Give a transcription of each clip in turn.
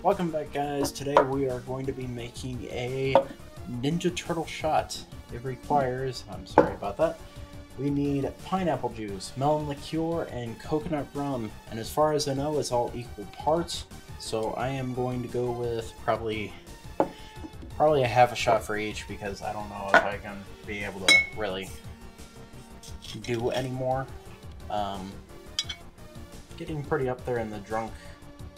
Welcome back, guys. Today we are going to be making a Ninja Turtle shot. It requires, I'm sorry about that, we need pineapple juice, melon liqueur, and coconut rum. And as far as I know, it's all equal parts. So I am going to go with probably a half a shot for each, because I don't know if I can be able to really do any more. Getting pretty up there in the drunk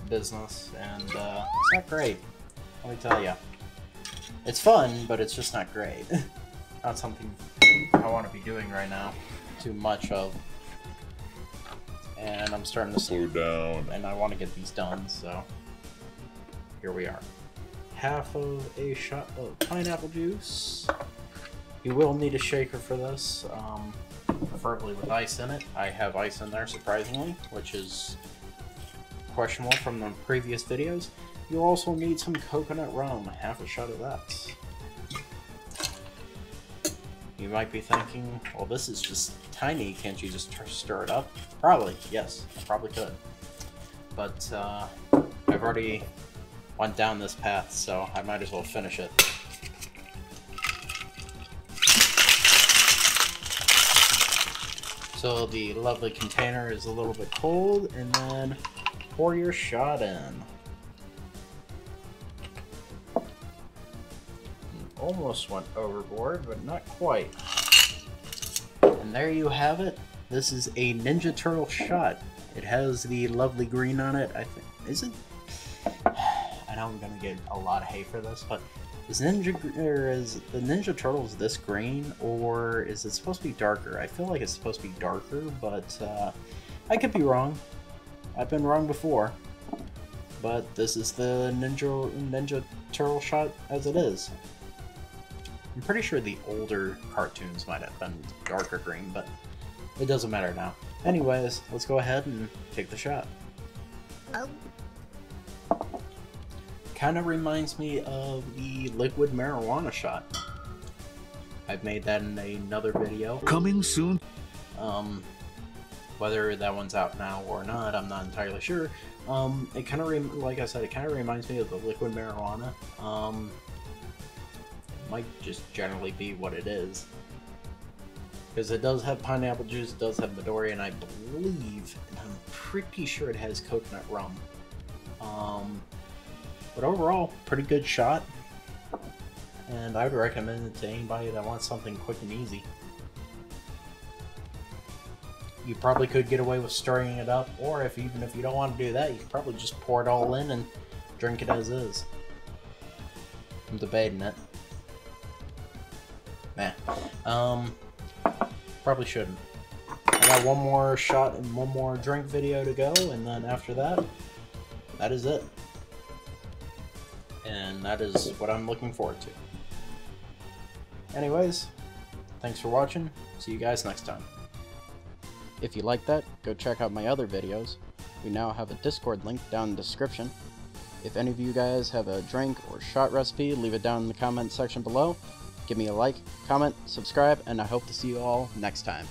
business, and it's not great, let me tell you. It's fun, but it's just not great. Not something I want to be doing right now too much of. And I'm starting to slow down, and I want to get these done, so here we are. Half of a shot of pineapple juice. You will need a shaker for this, preferably with ice in it. I have ice in there, surprisingly, which is questionable from the previous videos. You'll also need some coconut rum, half a shot of that. You might be thinking, well, this is just tiny, can't you just stir it up? Probably, yes, I probably could. But I've already went down this path, so I might as well finish it. So the lovely container is a little bit cold, and then pour your shot in. Almost went overboard, but not quite. And there you have it. This is a Ninja Turtle shot. It has the lovely green on it, I think. Is it? I know I'm gonna get a lot of hate for this, but is the Ninja Turtles this green, or is it supposed to be darker? I feel like it's supposed to be darker, but I could be wrong. I've been wrong before, but this is the Ninja Turtle shot as it is. I'm pretty sure the older cartoons might have been darker green, but it doesn't matter now. Anyways, let's go ahead and take the shot. Oh. Kind of reminds me of the liquid marijuana shot. I've made that in another video. Coming soon. Whether that one's out now or not, I'm not entirely sure. It kind of, like I said, it kind of reminds me of the liquid marijuana. It might just generally be what it is, because it does have pineapple juice, it does have Midori, and I believe, and I'm pretty sure it has coconut rum. But overall, pretty good shot, and I would recommend it to anybody that wants something quick and easy. You probably could get away with stirring it up, or even if you don't want to do that, you could probably just pour it all in and drink it as is. I'm debating it. Nah. Probably shouldn't. I got one more shot and one more drink video to go, and then after that, that is it. And that is what I'm looking forward to. Anyways, thanks for watching. See you guys next time. If you like that, go check out my other videos. We now have a Discord link down in the description. If any of you guys have a drink or shot recipe, leave it down in the comment section below. Give me a like, comment, subscribe, and I hope to see you all next time.